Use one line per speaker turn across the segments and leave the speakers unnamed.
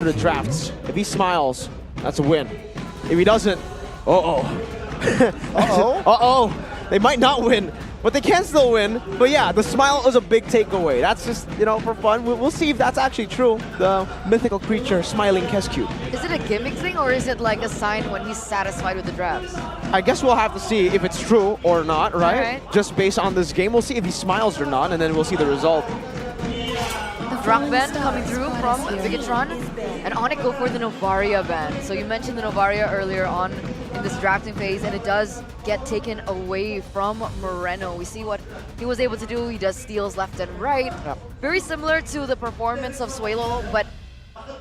after the drafts. If he smiles, that's a win. If he doesn't, uh-oh.
Uh-oh?
Uh-oh. They might not win, but they can still win. But yeah, the smile was a big takeaway. That's just, you know, for fun. We'll see if that's actually true. The mythical creature, smiling Kescute.
Is it a gimmick thing, or is it like a sign when he's satisfied with the drafts?
I guess we'll have to see if it's true or not, right?
Alright.
Just based on this game, we'll see if he smiles or not, and then we'll see the result.
The rock band coming through from Bigetron, and Onic go for the Novaria band. So you mentioned the Novaria earlier on in this drafting phase, and it does get taken away from Moreno. We see what he was able to do. He does steals left and right.
Yep.
Very similar to the performance of Suelo, but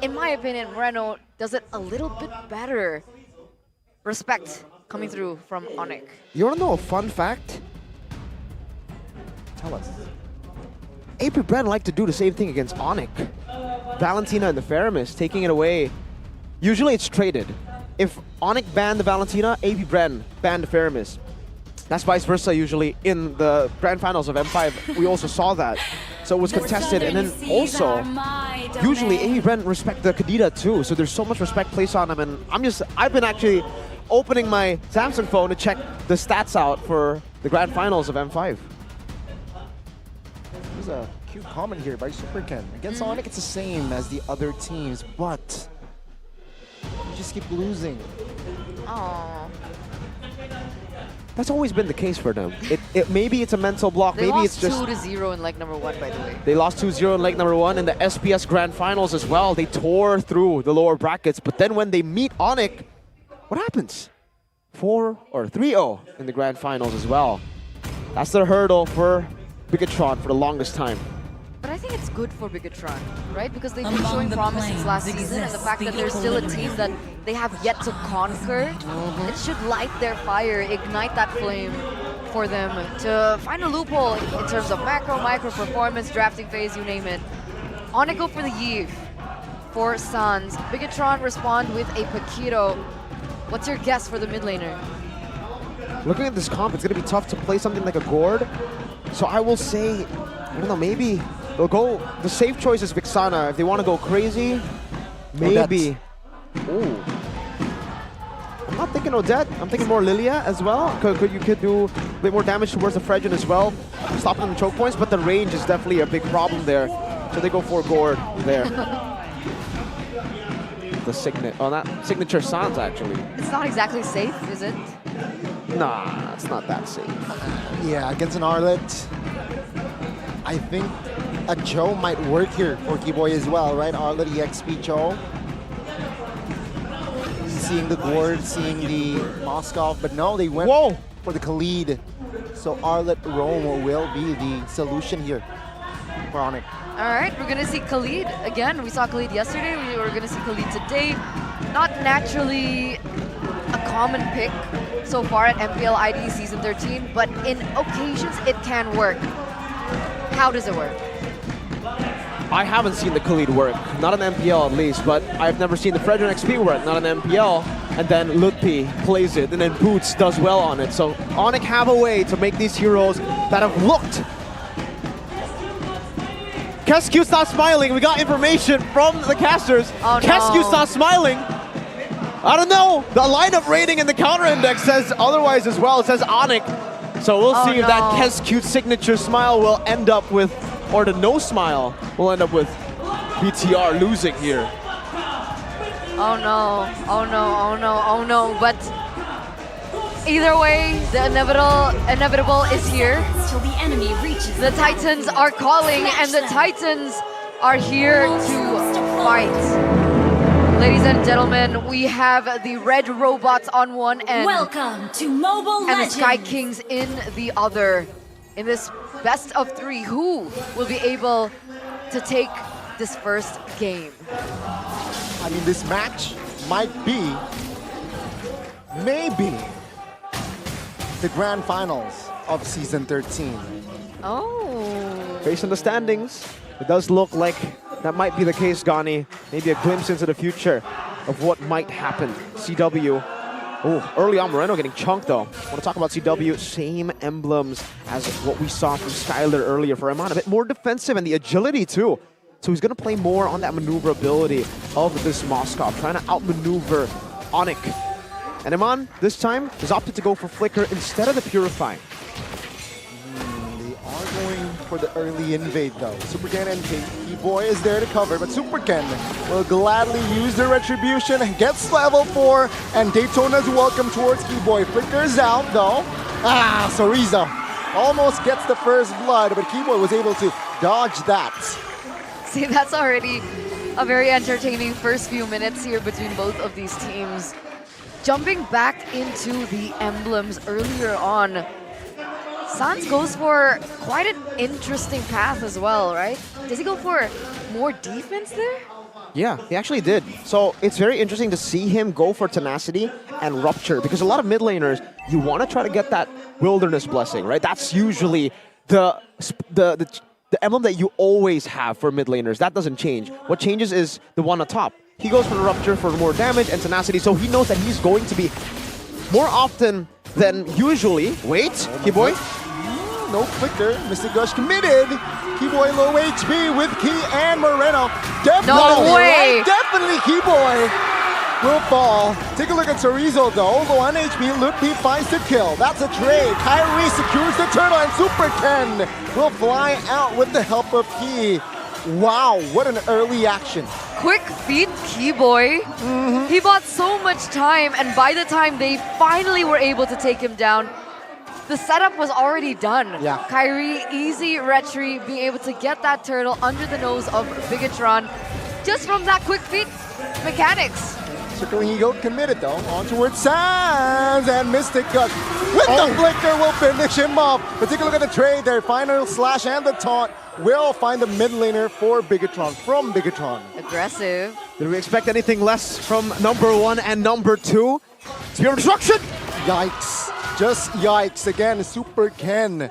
in my opinion, Moreno does it a little bit better. Respect coming through from Onic.
You want to know a fun fact?
Tell us.
AP Bren like to do the same thing against Onic. Valentina and the Feramis, taking it away. Usually it's traded. If Onic banned the Valentina, AP Bren banned the Feramis. That's vice versa usually in the grand finals of M5. We also saw that. So it was contested, and then also, usually AP Bren respect the Kadita too, so there's so much respect placed on him, and I've been actually opening my Samsung phone to check the stats out for the grand finals of M5.
There's a cute comment here by Super Ken. Against Onic, it's the same as the other teams, but you just keep losing.
Aww.
That's always been the case for them. Maybe it's a mental block.
They
Maybe
lost
it's just
2-0 in leg number 1, by the way.
they lost 2-0 in leg number 1 in the SPS Grand Finals as well. They tore through the lower brackets, but then when they meet Onic, what happens? 4 or 3-0 in the Grand Finals as well. That's the hurdle for Bigetron for the longest time.
But I think it's good for Bigetron, right? Because they've been showing promise since last season, and the fact that there's still a team that they have yet to conquer, it should light their fire, ignite that flame for them to find a loophole in terms of macro, micro, performance, drafting phase, you name it. Onic go for the Yves for Sans. Bigetron respond with a Paquito. What's your guess for the mid laner?
Looking at this comp, it's going to be tough to play something like a Gourd. So I will say, I don't know, maybe they'll go, the safe choice is Vixana. If they want to go crazy, maybe. Ooh. I'm not thinking Odette. I'm thinking more Lilia as well. You could do a bit more damage towards the Fredgen as well, stopping the choke points, but the range is definitely a big problem there. So they go for Gourd there. The signature Sans actually.
It's not exactly safe, is it?
Nah, it's not that safe.
Yeah, against an Arlet, I think a Joe might work here for Keyboy as well, right? Arlet EXP Joe. Seeing the Gourd, seeing the Moskov, but no, they went for the Khalid. So Arlet Rome will be the solution here for Onic.
All right, we're gonna see Khalid again. We saw Khalid yesterday. We're gonna see Khalid today. Not naturally a common pick so far at MPLID Season 13, but in occasions it can work. How does it work?
I haven't seen the Khalid work, not an MPL at least, but I've never seen the Fredgen XP work, not an MPL. And then Lutpi plays it, and then Boots does well on it. So Onic have a way to make these heroes that have looked. Kescute's not smiling. We got information from the casters.
Oh, no.
Kescute's not smiling. I don't know. The lineup rating in the counter index says otherwise as well. It says Onic. So we'll see if that Kescute signature smile will end up with, or the no smile will end up with BTR losing here.
Oh no, oh no, oh no, oh no. But either way, the inevitable is here.
Till the enemy reaches
The Titans are calling, and the Titans are here to fight. Ladies and gentlemen, we have the red robots on one end.
Welcome to Mobile
And the
Legends.
Sky Kings in the other. In this best of 3, who will be able to take this first game?
I mean, this match might be, maybe, the grand finals of Season 13.
Oh.
Based on the standings, it does look like that might be the case, Gani. Maybe a glimpse into the future of what might happen. CW. Oh, early on, Moreno getting chunked though. Want to talk about CW, same emblems as what we saw from Skylar earlier for Amon. A bit more defensive and the agility too. So he's going to play more on that maneuverability of this Moskov, trying to outmaneuver Onic. And Iman, this time, has opted to go for Flicker instead of the Purifying.
They are going for the early invade though. Superken and Keyboy is there to cover, but Superken will gladly use their retribution and gets level 4, and Daytona's welcome towards Keyboy. Flickers out though. Sorizo almost gets the first blood, but Keyboy was able to dodge that.
See, that's already a very entertaining first few minutes here between both of these teams. Jumping back into the emblems earlier on, Sans goes for quite an interesting path as well, right? Does he go for more defense there?
Yeah, he actually did. So it's very interesting to see him go for Tenacity and Rupture, because a lot of mid laners, you want to try to get that Wilderness Blessing, right? That's usually the emblem that you always have for mid laners. That doesn't change. What changes is the one on top. He goes for the Rupture for more damage and Tenacity, so he knows that he's going to be more often than usually. Wait, Keyboy?
No Flicker. Mystic Gush committed. Keyboy low HP with Key and Moreno. Definitely,
No way.
right? Definitely Keyboy will fall. Take a look at Chorizo though. Low on HP, Lutpi finds the kill. That's a trade. Kyrie secures the turtle, and Super Ken will fly out with the help of Key. Wow, what an early action.
Quick feet, Keyboy. He bought so much time, and by the time they finally were able to take him down, the setup was already done.
Yeah.
Kyrie, easy retry, being able to get that turtle under the nose of Bigetron just from that quick feet mechanics.
Circling Eagle committed though. On towards Sans, and Mystic Gush with the Flicker will finish him off. But take a look at the trade there. Final slash and the taunt will find the mid laner for Bigetron from Bigetron.
Aggressive.
Did we expect anything less from number 1 and number 2? Spear of Destruction!
Yikes. Just yikes. Again, Super Ken,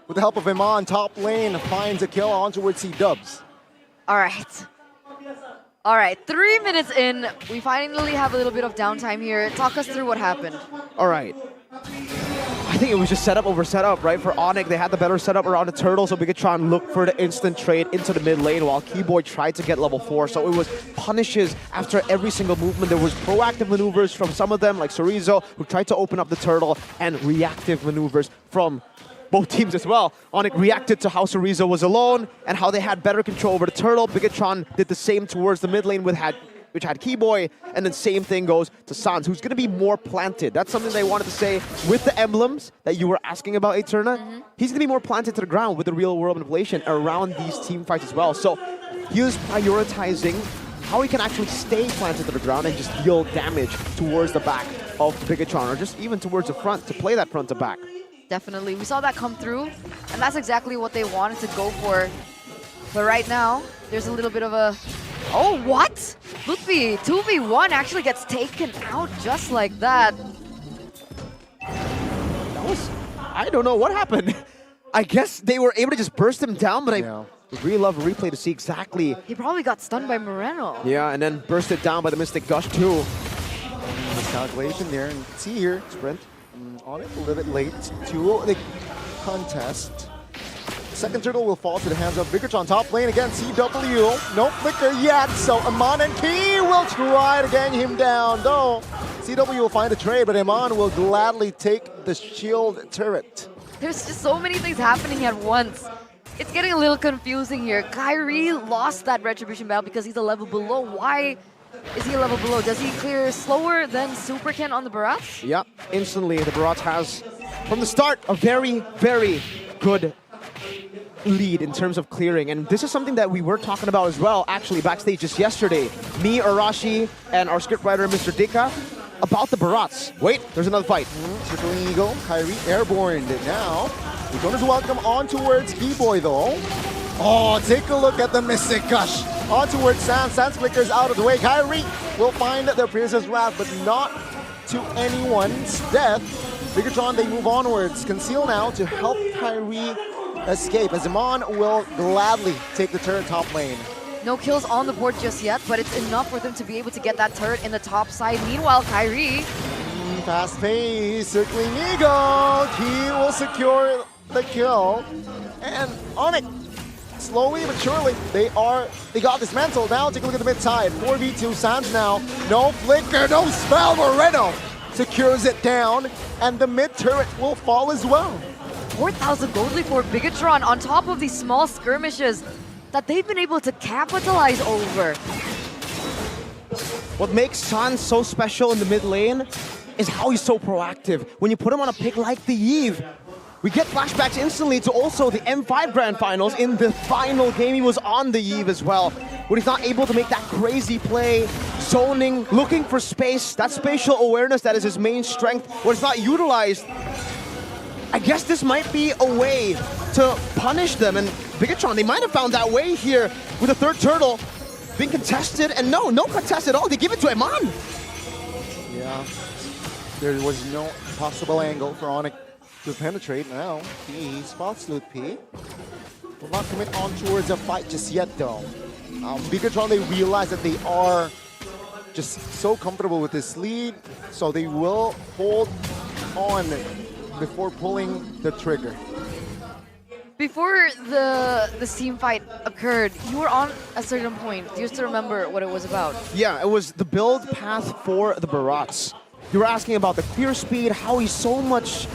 with the help of Iman, top lane, finds a kill on towards C-Dubs.
All right. All right, 3 minutes in, we finally have a little bit of downtime here. Talk us through what happened.
All right. I think it was just setup over setup, right? For Onic, they had the better setup around the turtle, so Bigetron looked for the instant trade into the mid lane while Keyboy tried to get level 4. So it was punishes after every single movement. There was proactive maneuvers from some of them, like Chorizo, who tried to open up the turtle, and reactive maneuvers from both teams as well. Onic reacted to how Chorizo was alone and how they had better control over the turtle. Bigetron did the same towards the mid lane which had Keyboy, and then same thing goes to Sans, who's going to be more planted. That's something they wanted to say with the emblems that you were asking about, Eterna. He's going to be more planted to the ground with the real-world manipulation around these team fights as well. So he was prioritizing how he can actually stay planted to the ground and just deal damage towards the back of Bigetron, or just even towards the front to play that front to back.
Definitely, we saw that come through, and that's exactly what they wanted to go for. But right now, there's a little bit of a... Oh, what? Lutfi, 2v1 actually gets taken out just like that.
That was... I don't know what happened. I guess they were able to just burst him down, but I would really love a replay to see exactly...
He probably got stunned by Moreno.
Yeah, and then bursted down by the Mystic Gush too.
Miscalculation there, and see here, Sprint on it a little bit late to the contest. Second turtle will fall to the hands of Bigetron. Top lane again, CW. No Flicker yet, so Iman and Key will try to gang him down, though CW will find a trade, but Iman will gladly take the shield turret.
There's just so many things happening at once. It's getting a little confusing here. Kyrie lost that retribution battle because he's a level below. Why is he a level below? Does he clear slower than Super Ken on the Barats?
Yeah, instantly the Barats has, from the start, a very, very good lead in terms of clearing. And this is something that we were talking about as well, actually, backstage just yesterday. Me, Arashi, and our scriptwriter, Mr. Dika, about the Barats. Wait, there's another fight.
Circling Eagle, Kyrie airborne now. Daytona's welcome on towards Keyboy though. Oh, take a look at the Mystic Gush. On towards Sans. Sans flickers out of the way. Kyrie will find their Princess Wrath, but not to anyone's death. Bigetron, they move onwards. Conceal now to help Kyrie escape, as Iman will gladly take the turret top lane.
No kills on the board just yet, but it's enough for them to be able to get that turret in the top side. Meanwhile, Kyrie...
Fast pace, Circling Eagle. He will secure the kill. And Onic slowly but surely, they got dismantled. Now take a look at the mid side. 4v2 Sands now. No flicker, no spell. Moreno secures it down, and the mid turret will fall as well.
4,000 gold lead for Bigetron on top of these small skirmishes that they've been able to capitalize over.
What makes San so special in the mid lane is how he's so proactive. When you put him on a pick like the Eve, we get flashbacks instantly to also the M5 Grand Finals. In the final game, he was on the Eve as well, when he's not able to make that crazy play, zoning, looking for space, that spatial awareness that is his main strength, when it's not utilized. I guess this might be a way to punish them, and Bigetron, they might have found that way here with the third turtle being contested, and no contest at all. They give it to Eman.
Yeah, there was no possible angle for Onic to penetrate. Now he spots Loot P. Will not commit on towards a fight just yet though. Bigetron, they realize that they are just so comfortable with this lead, so they will hold on before pulling the trigger.
Before the team fight occurred, you were on a certain point. Do you still remember what it was about?
Yeah, it was the build path for the Barats. You were asking about the clear speed, how he's so much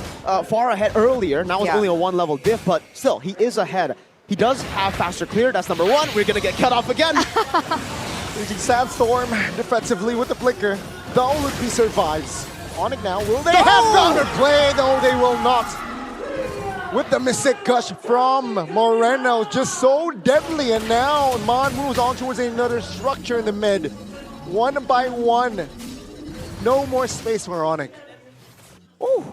far ahead earlier. Now it's only a 1 level diff, but still, he is ahead. He does have faster clear, that's number 1. We're gonna get cut off again.
Using Sandstorm defensively with the flicker. Though Loot P survives. Onic now, will they have counterplay? No, they will not. With the Mystic Gush from Moreno, just so deadly. And now Mon moves on towards another structure in the mid. 1 by 1. No more space for Onic.
Ooh,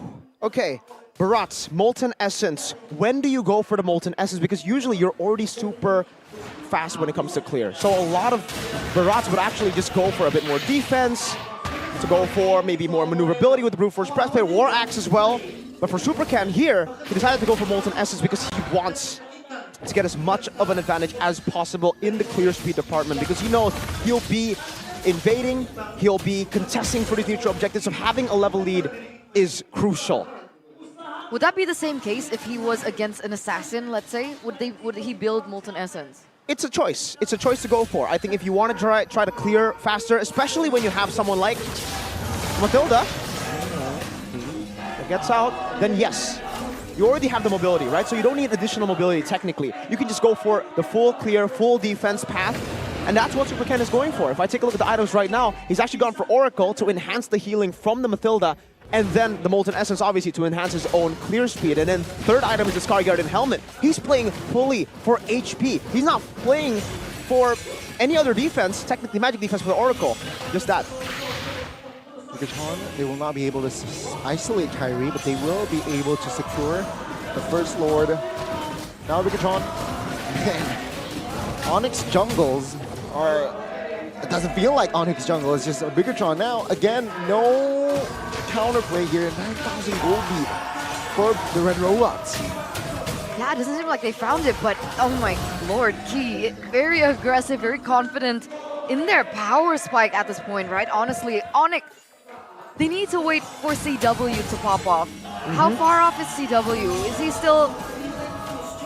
okay. Barats, Molten Essence. When do you go for the Molten Essence? Because usually you're already super fast when it comes to clear. So a lot of Barats would actually just go for a bit more defense, to go for maybe more maneuverability with the Brute Force Breastplate, War Axe as well. But for Supercan here, he decided to go for Molten Essence because he wants to get as much of an advantage as possible in the clear speed department, because he knows he'll be invading, he'll be contesting for these neutral objectives, so having a level lead is crucial.
Would that be the same case if he was against an assassin, let's say? Would he build Molten Essence?
It's a choice. It's a choice to go for. I think if you want to try to clear faster, especially when you have someone like Matilda that gets out, then yes, you already have the mobility, right? So you don't need additional mobility technically. You can just go for the full clear, full defense path, and that's what Supercan is going for. If I take a look at the items right now, he's actually gone for Oracle to enhance the healing from the Matilda, and then the Molten Essence, obviously, to enhance his own clear speed. And then third item is the Scar Guardian Helmet. He's playing fully for HP. He's not playing for any other defense, technically magic defense for the Oracle. Just that.
Bigetron, they will not be able to isolate Kyrie, but they will be able to secure the First Lord. Now Bigetron, Onyx jungles are... It doesn't feel like Onyx jungle, it's just a Bigetron now. Again, no counterplay here. 9,000 gold lead for the Red Robots.
Yeah, it doesn't seem like they found it, but oh my lord, Key, very aggressive, very confident in their power spike at this point, right? Honestly, Onic, they need to wait for CW to pop off. How far off is CW? Is he still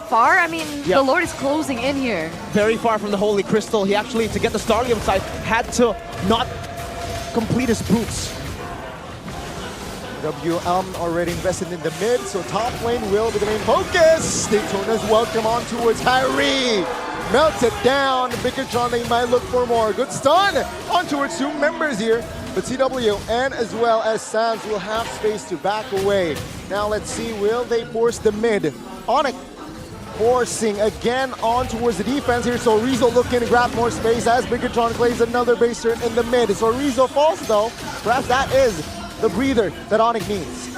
far? I mean, the Lord is closing in here.
Very far from the Holy Crystal. He actually, to get the Starlium side, had to not complete his boots.
WM already invested in the mid, so top lane will be the main focus. Daytona's welcome on towards Kyrie. Melts it down. Bigetron, they might look for more. Good stun on towards 2 members here. But CW and as well as Sands will have space to back away. Now let's see, will they force the mid? Onic forcing again on towards the defense here. So Rizzo looking to grab more space as Bigetron plays another base turn in the mid. So Rizzo falls though. Perhaps that is the breather that Onic needs.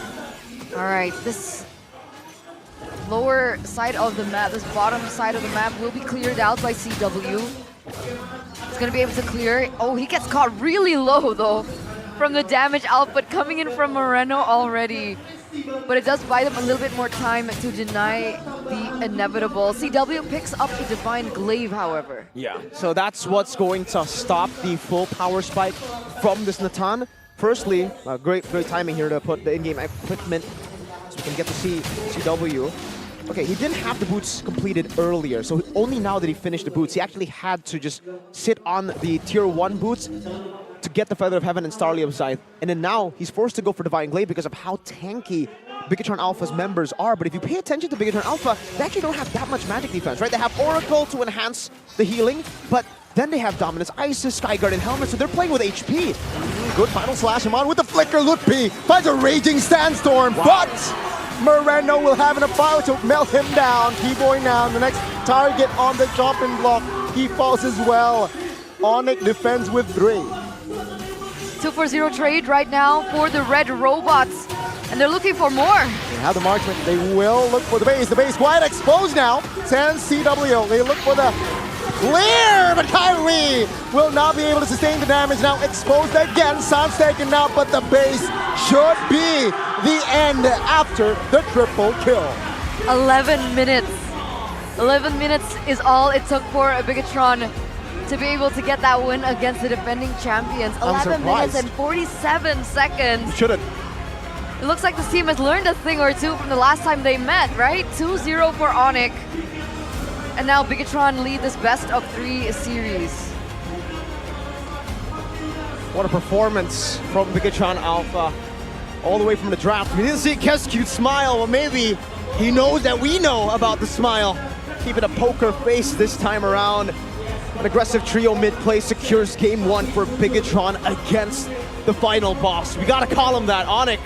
All right, this lower side of the map, this bottom side of the map will be cleared out by CW. He's gonna be able to clear. Oh, he gets caught really low though from the damage output coming in from Moreno already. But it does buy them a little bit more time to deny the inevitable. CW picks up the Divine Glaive, however.
Yeah, so that's what's going to stop the full power spike from this Natan. Firstly, great timing here to put the in-game equipment so we can get to see CW. okay, he didn't have the boots completed earlier, so only now that he finished the boots, he actually had to just sit on the tier 1 boots to get the Feather of Heaven and Starlium Scythe. And then now he's forced to go for Divine Glaive because of how tanky Bigetron Alpha's members are. But if you pay attention to Bigetron Alpha, they actually don't have that much magic defense, right? They have Oracle to enhance the healing, but then they have Dominus, Isis, Skyguard, and Helmet, so they're playing with HP.
Good final slash him on with the flicker. Lutpi finds a raging sandstorm, but Moreno will have enough power to melt him down. T-Boy now, the next target on the chopping block. He falls as well. Onic defends with 3.
2-4-0 trade right now for the red robots. And they're looking for more.
They have the marksman. They will look for the base. The base quite exposed now. Sans CW. They look for the clear, but Kyrie will not be able to sustain the damage. Now exposed again. Sans taken out, but the base should be the end after the triple kill.
11 minutes. 11 minutes is all it took for Bigetron to be able to get that win against the defending champions. 11 minutes and 47 seconds.
Shouldn't.
It looks like this team has learned a thing or two from the last time they met, right? 2-0 for Onic. And now Bigetron lead this best of 3 series.
What a performance from Bigetron Alpha. All the way from the draft. We didn't see Kescute smile, but maybe he knows that we know about the smile. Keeping a poker face this time around. An aggressive trio mid-play secures game 1 for Bigetron against the final boss. We gotta call him that, Onic.